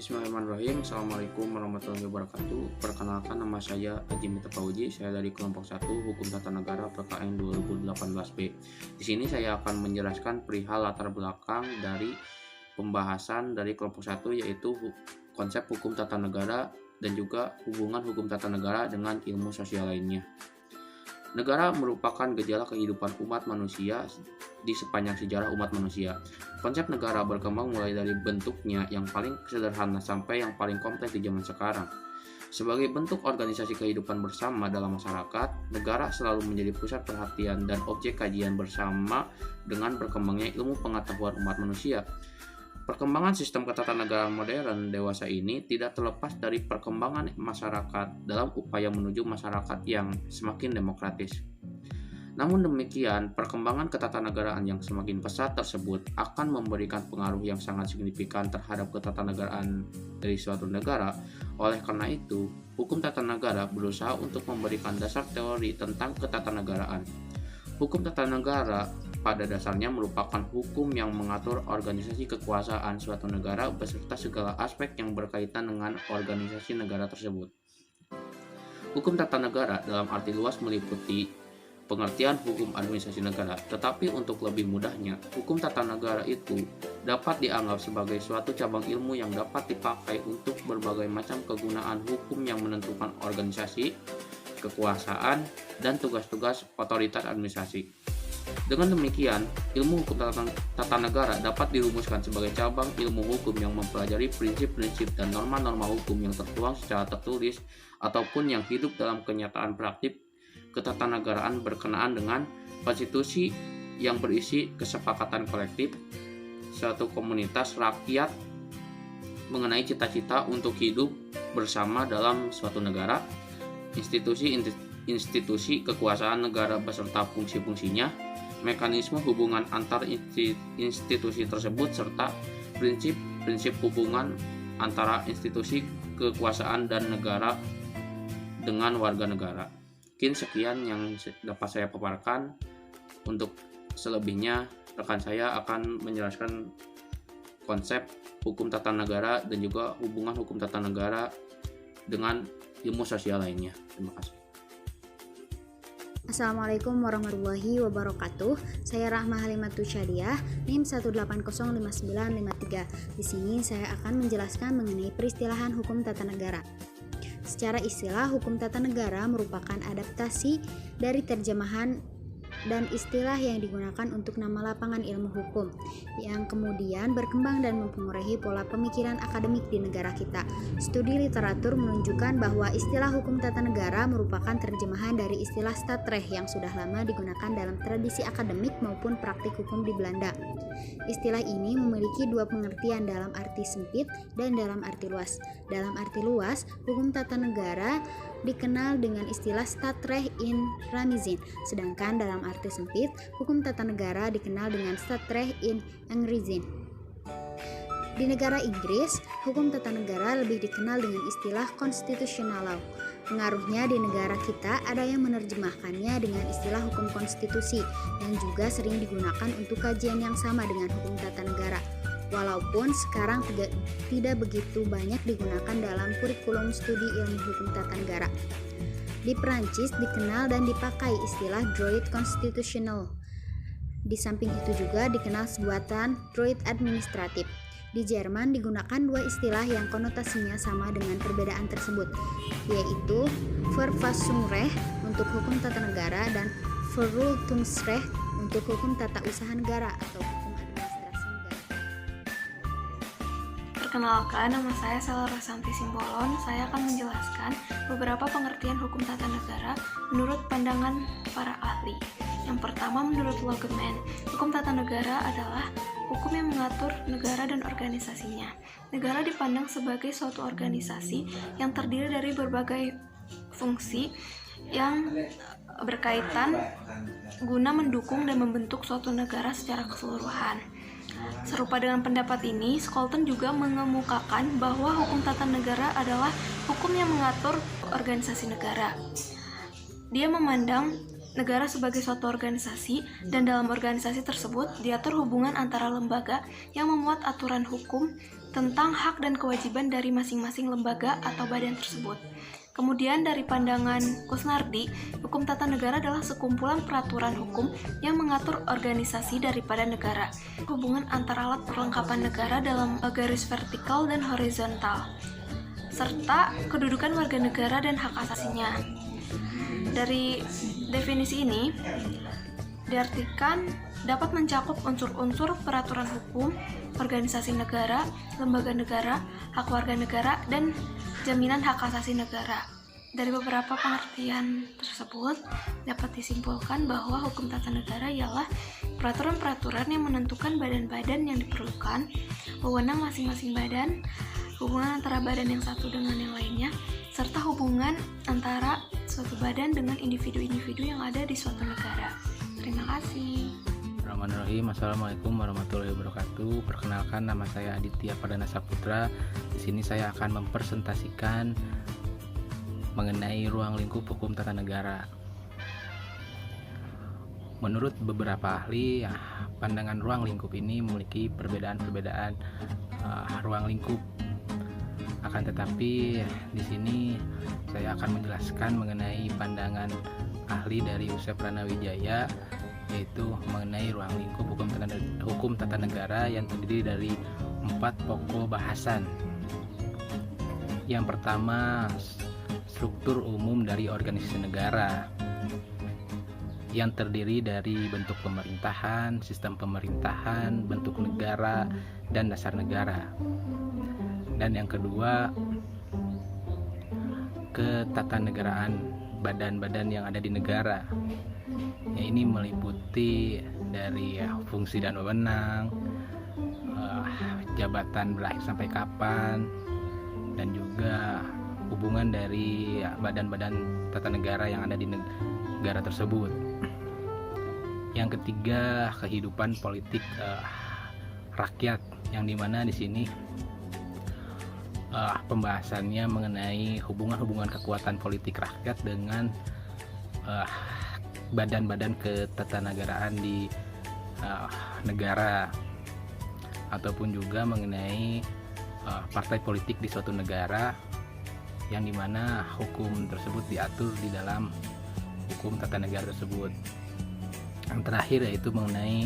Bismillahirrahmanirrahim. Assalamualaikum warahmatullahi wabarakatuh. Perkenalkan, nama saya Haji Mita Fauji. Saya dari kelompok 1 Hukum Tata Negara PKN 2018B. Di sini saya akan menjelaskan perihal latar belakang dari pembahasan dari kelompok 1, yaitu konsep hukum tata negara dan juga hubungan hukum tata negara dengan ilmu sosial lainnya. Negara merupakan gejala kehidupan umat manusia di sepanjang sejarah umat manusia. Konsep negara berkembang mulai dari bentuknya yang paling sederhana sampai yang paling kompleks di zaman sekarang. Sebagai bentuk organisasi kehidupan bersama dalam masyarakat, negara selalu menjadi pusat perhatian dan objek kajian bersama dengan berkembangnya ilmu pengetahuan umat manusia. Perkembangan sistem ketatanegaraan modern dewasa ini tidak terlepas dari perkembangan masyarakat dalam upaya menuju masyarakat yang semakin demokratis. Namun demikian, perkembangan ketatanegaraan yang semakin pesat tersebut akan memberikan pengaruh yang sangat signifikan terhadap ketatanegaraan dari suatu negara. Oleh karena itu, hukum tata negara berusaha untuk memberikan dasar teori tentang ketatanegaraan. Hukum tata negara pada dasarnya merupakan hukum yang mengatur organisasi kekuasaan suatu negara beserta segala aspek yang berkaitan dengan organisasi negara tersebut. Hukum tata negara dalam arti luas meliputi pengertian hukum administrasi negara, tetapi untuk lebih mudahnya, hukum tata negara itu dapat dianggap sebagai suatu cabang ilmu yang dapat dipakai untuk berbagai macam kegunaan hukum yang menentukan organisasi, kekuasaan, dan tugas-tugas otoritas administrasi. Dengan demikian, ilmu hukum tata negara dapat dirumuskan sebagai cabang ilmu hukum yang mempelajari prinsip-prinsip dan norma-norma hukum yang tertuang secara tertulis ataupun yang hidup dalam kenyataan praktik ketatanegaraan berkenaan dengan konstitusi yang berisi kesepakatan kolektif suatu komunitas rakyat mengenai cita-cita untuk hidup bersama dalam suatu negara, institusi kekuasaan negara beserta fungsi-fungsinya, mekanisme hubungan antar institusi tersebut, serta prinsip-prinsip hubungan antara institusi kekuasaan dan negara dengan warga negara. Mungkin sekian yang dapat saya paparkan. Untuk selebihnya, rekan saya akan menjelaskan konsep hukum tata negara dan juga hubungan hukum tata negara dengan ilmu sosial lainnya. Terima kasih. Assalamualaikum warahmatullahi wabarakatuh. Saya Rahma Halimatus Syadiah, NIM 1805953. Di sini saya akan menjelaskan mengenai peristilahan hukum tata negara. Secara istilah, hukum tata negara merupakan adaptasi dari terjemahan dan istilah yang digunakan untuk nama lapangan ilmu hukum yang kemudian berkembang dan mempengaruhi pola pemikiran akademik di negara kita. Studi literatur menunjukkan bahwa istilah hukum tata negara merupakan terjemahan dari istilah staatrecht yang sudah lama digunakan dalam tradisi akademik maupun praktik hukum di Belanda. Istilah ini memiliki dua pengertian, dalam arti sempit dan dalam arti luas. Dalam arti luas, hukum tata negara dikenal dengan istilah staatrecht in Ramizin, sedangkan dalam arti sempit, hukum tata negara dikenal dengan staatrecht in Engrizin. Di negara Inggris, hukum tata negara lebih dikenal dengan istilah constitutional law. Pengaruhnya di negara kita ada yang menerjemahkannya dengan istilah hukum konstitusi yang juga sering digunakan untuk kajian yang sama dengan hukum tata negara. Walaupun sekarang tidak begitu banyak digunakan dalam kurikulum studi ilmu hukum tata negara. Di Perancis dikenal dan dipakai istilah droit constitutionnel. Di samping itu juga dikenal sebutan droit administratif. Di Jerman digunakan dua istilah yang konotasinya sama dengan perbedaan tersebut, yaitu Verfassungsrecht untuk hukum tata negara dan Verwaltungsrecht untuk hukum tata usaha negara atau hukum administrasi negara. Perkenalkan, nama saya Sela Rosanti Simbolon. Saya akan menjelaskan beberapa pengertian hukum tata negara menurut pandangan para ahli. Yang pertama, menurut Logeman, hukum tata negara adalah hukum yang mengatur negara dan organisasinya. Negara dipandang sebagai suatu organisasi yang terdiri dari berbagai fungsi yang berkaitan guna mendukung dan membentuk suatu negara secara keseluruhan. Serupa dengan pendapat ini, Scholten juga mengemukakan bahwa hukum tata negara adalah hukum yang mengatur organisasi negara. Dia memandang negara sebagai suatu organisasi, dan dalam organisasi tersebut diatur hubungan antara lembaga yang memuat aturan hukum tentang hak dan kewajiban dari masing-masing lembaga atau badan tersebut. Kemudian dari pandangan Kusnardi, hukum tata negara adalah sekumpulan peraturan hukum yang mengatur organisasi daripada negara, hubungan antara alat perlengkapan negara dalam garis vertikal dan horizontal, serta kedudukan warga negara dan hak asasinya. Dari definisi ini diartikan dapat mencakup unsur-unsur peraturan hukum, organisasi negara, lembaga negara, hak warga negara, dan jaminan hak asasi negara. Dari beberapa pengertian tersebut dapat disimpulkan bahwa hukum tata negara ialah peraturan-peraturan yang menentukan badan-badan yang diperlukan, wewenang masing-masing badan, hubungan antara badan yang satu dengan yang lainnya, serta hubungan antara suatu badan dengan individu-individu yang ada di suatu negara. Terima kasih. Bismillahirrahmanirrahim. Assalamualaikum warahmatullahi wabarakatuh. Perkenalkan, nama saya Aditya Pradana Saputra. Di sini saya akan mempresentasikan mengenai ruang lingkup hukum tata negara. Menurut beberapa ahli, pandangan ruang lingkup ini memiliki perbedaan-perbedaan ruang lingkup. Akan tetapi di sini saya akan menjelaskan mengenai pandangan ahli dari UC Pranawijaya, yaitu mengenai ruang lingkup hukum tata negara yang terdiri dari 4 pokok bahasan. Yang pertama, struktur umum dari organisasi negara yang terdiri dari bentuk pemerintahan, sistem pemerintahan, bentuk negara, dan dasar negara. Dan yang kedua, ketatanegaraan badan-badan yang ada di negara. Ya, ini meliputi dari fungsi dan wewenang, jabatan berakhir sampai kapan, dan juga hubungan dari badan-badan tata negara yang ada di negara tersebut. Yang ketiga, kehidupan politik rakyat, yang dimana di sini pembahasannya mengenai hubungan-hubungan kekuatan politik rakyat dengan badan-badan ketatanegaraan di negara, ataupun juga mengenai partai politik di suatu negara, yang dimana hukum tersebut diatur di dalam hukum tata negara tersebut. Yang terakhir yaitu mengenai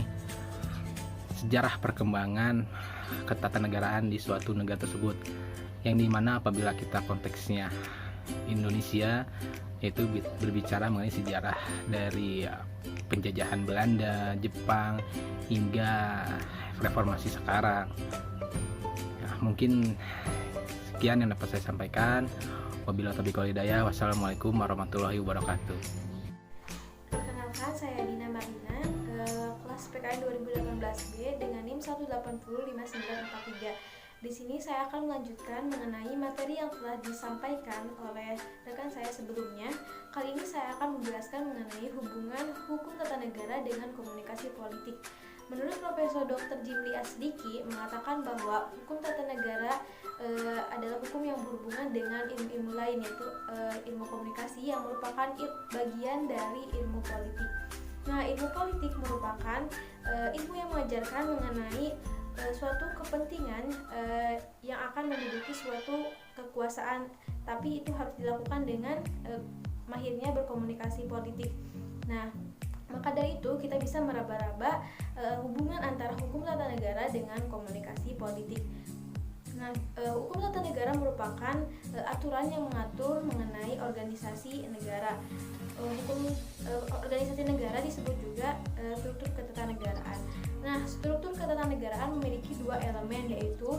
sejarah perkembangan ketatanegaraan di suatu negara tersebut, yang dimana apabila kita konteksnya Indonesia, yaitu berbicara mengenai sejarah dari penjajahan Belanda, Jepang, hingga reformasi sekarang. Ya, mungkin sekian yang dapat saya sampaikan. Wabillahi taufiq wal hidayah. Wassalamualaikum warahmatullahi wabarakatuh. Perkenalkan, saya Dina Marina, kelas PKN 2018B dengan NIM 1805943. Di sini saya akan melanjutkan mengenai materi yang telah disampaikan oleh rekan saya sebelumnya. Kali ini saya akan menjelaskan mengenai hubungan hukum tata negara dengan komunikasi politik. Menurut Profesor Dr. Jimli Asdiki mengatakan bahwa hukum tata negara adalah hukum yang berhubungan dengan ilmu-ilmu lain, yaitu ilmu komunikasi yang merupakan bagian dari ilmu politik. Nah, ilmu politik merupakan ilmu yang mengajarkan mengenai suatu kepentingan yang akan menduduki suatu kekuasaan, tapi itu harus dilakukan dengan mahirnya berkomunikasi politik. Nah, maka dari itu kita bisa meraba-raba hubungan antara hukum tata negara dengan komunikasi politik. Nah, hukum tata negara merupakan aturan yang mengatur mengenai organisasi negara. Organisasi negara disebut juga struktur ketatanegaraan. Nah, struktur ketatanegaraan memiliki 2 elemen, yaitu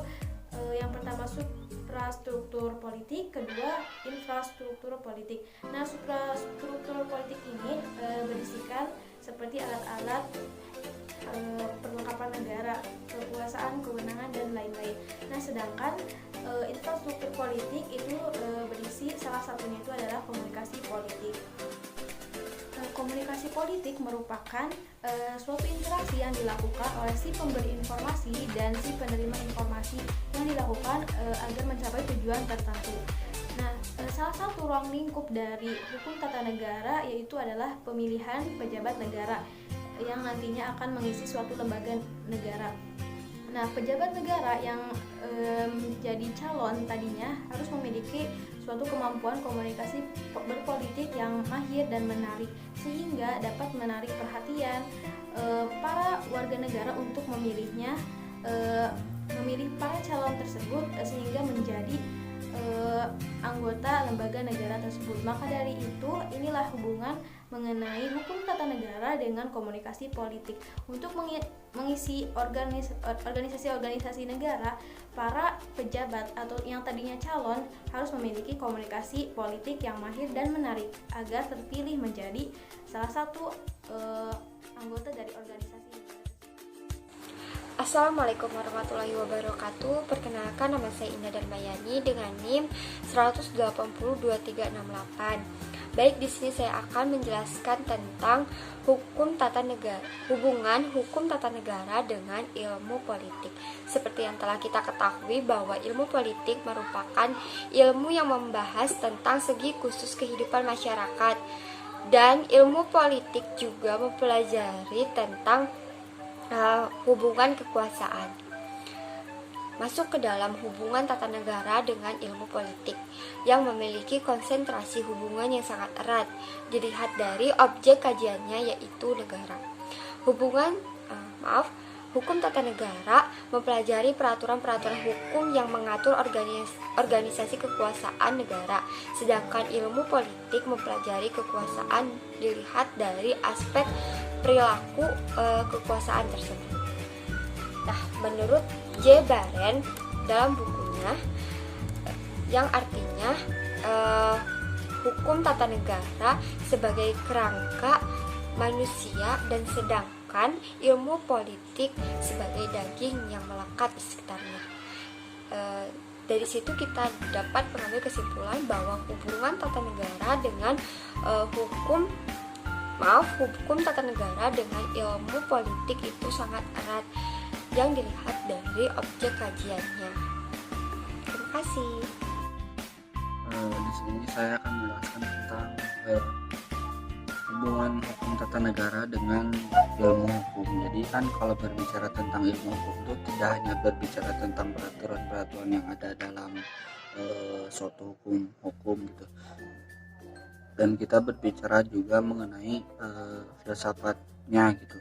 yang pertama suprastruktur politik, kedua infrastruktur politik. Nah, suprastruktur politik ini berisikan seperti alat-alat perlengkapan negara, kekuasaan, kewenangan, dan lain-lain. Nah, sedangkan infrastruktur politik itu berisi salah satunya itu adalah komunikasi politik. Komunikasi politik merupakan suatu interaksi yang dilakukan oleh si pemberi informasi dan si penerima informasi yang dilakukan agar mencapai tujuan tertentu. Nah, salah satu ruang lingkup dari hukum tata negara yaitu adalah pemilihan pejabat negara yang nantinya akan mengisi suatu lembaga negara. Nah, pejabat negara yang jadi calon tadinya harus memiliki suatu kemampuan komunikasi berpolitik yang mahir dan menarik, sehingga dapat menarik perhatian para warga negara untuk memilihnya, memilih para calon tersebut sehingga menjadi anggota lembaga negara tersebut. Maka dari itu, inilah hubungan mengenai hukum tata negara dengan komunikasi politik. Untuk mengisi organisasi-organisasi negara, para pejabat atau yang tadinya calon harus memiliki komunikasi politik yang mahir dan menarik agar terpilih menjadi salah satu anggota dari organisasi. Assalamualaikum warahmatullahi wabarakatuh. Perkenalkan, nama saya Indah Darmayani dengan NIM 1802368. Baik, di sini saya akan menjelaskan tentang hubungan hukum tata negara dengan ilmu politik. Seperti yang telah kita ketahui bahwa ilmu politik merupakan ilmu yang membahas tentang segi khusus kehidupan masyarakat, dan ilmu politik juga mempelajari tentang hubungan kekuasaan. Masuk ke dalam hubungan tata negara dengan ilmu politik yang memiliki konsentrasi hubungan yang sangat erat, dilihat dari objek kajiannya yaitu negara. Hukum tata negara mempelajari peraturan-peraturan hukum yang mengatur organisasi kekuasaan negara, sedangkan ilmu politik mempelajari kekuasaan dilihat dari aspek perilaku kekuasaan tersebut. Nah, menurut J. Baren dalam bukunya yang artinya hukum tata negara sebagai kerangka manusia dan sedangkan ilmu politik sebagai daging yang melekat di sekitarnya. Dari situ kita dapat mengambil kesimpulan bahwa hubungan tata negara dengan hukum tata negara dengan ilmu politik itu sangat erat yang dilihat dari objek kajiannya. Terima kasih. Di sini saya akan menjelaskan tentang hubungan hukum tata negara dengan ilmu hukum. Jadi kan kalau berbicara tentang ilmu hukum itu tidak hanya berbicara tentang peraturan-peraturan yang ada dalam suatu hukum gitu. Dan kita berbicara juga mengenai filsafatnya gitu.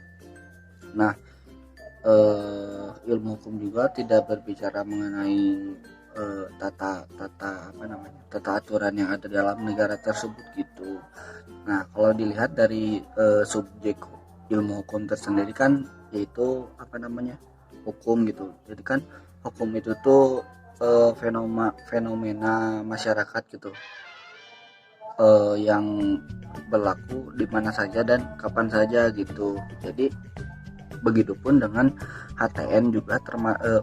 Nah, ilmu hukum juga tidak berbicara mengenai tata aturan yang ada dalam negara tersebut gitu. Nah, kalau dilihat dari subjek ilmu hukum tersendiri kan yaitu hukum gitu. Jadi kan hukum itu tuh fenomena masyarakat gitu, yang berlaku di mana saja dan kapan saja gitu. Jadi begitupun dengan HTN juga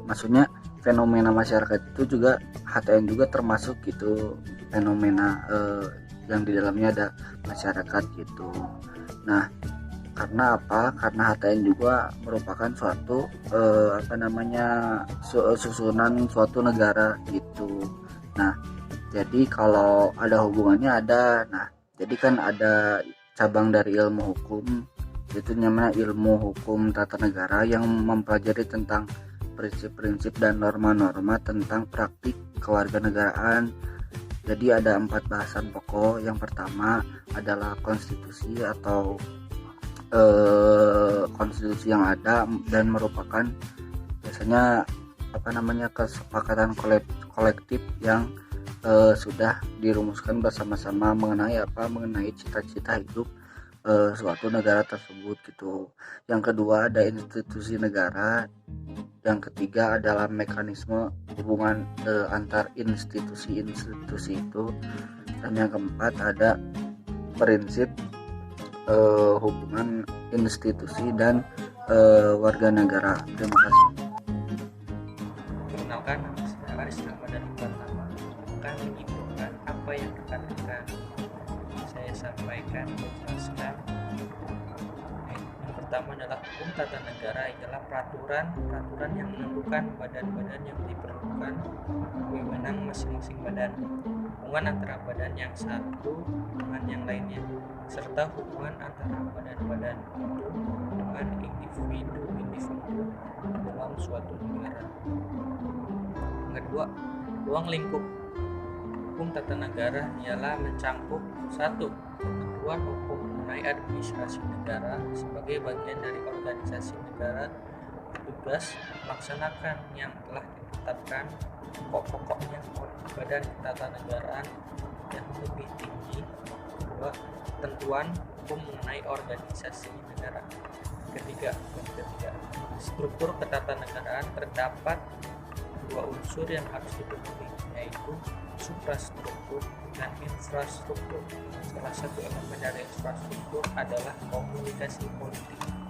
maksudnya fenomena masyarakat itu juga HTN juga termasuk gitu, fenomena yang di dalamnya ada masyarakat gitu. Nah, karena apa? Karena HTN juga merupakan suatu susunan suatu negara gitu. Nah, jadi kalau ada hubungannya ada. Nah, jadi kan ada cabang dari ilmu hukum, itu namanya ilmu hukum tata negara yang mempelajari tentang prinsip-prinsip dan norma-norma tentang praktik kewarganegaraan. Jadi ada 4 bahasan pokok. Yang pertama adalah konstitusi atau konstitusi yang ada dan merupakan biasanya kesepakatan kolektif yang sudah dirumuskan bersama-sama mengenai cita-cita hidup suatu negara tersebut gitu. Yang kedua ada institusi negara. Yang ketiga adalah mekanisme hubungan antar institusi-institusi itu. Dan yang keempat ada prinsip hubungan institusi dan warga negara. Terima kasih. Perkenalkan, nama saya Aris Ramadan Pratama. Akan menyimpulkan apa yang rekan-rekan saya sampaikan, menjelaskan. Yang pertama pertama adalah hukum tata negara adalah peraturan yang menentukan badan-badan yang diperlukan, wewenang masing-masing badan, hubungan antara badan yang satu dengan yang lainnya, serta hubungan antara badan-badan itu dengan individu-individu dalam suatu negara. Yang kedua, ruang lingkup hukum tata negara ialah mencangkup 1. Ketentuan hukum mengenai administrasi negara sebagai bagian dari organisasi negara tugas melaksanakan yang telah ditetapkan pokok-pokoknya oleh badan ketatanegaraan yang lebih tinggi. 2. Ketentuan hukum mengenai organisasi negara. Ketiga, struktur ketatanegaraan terdapat 2 unsur yang harus dipenuhi, yaitu suprastruktur dan infrastruktur. Salah satu elemen dari infrastruktur adalah komunikasi politik.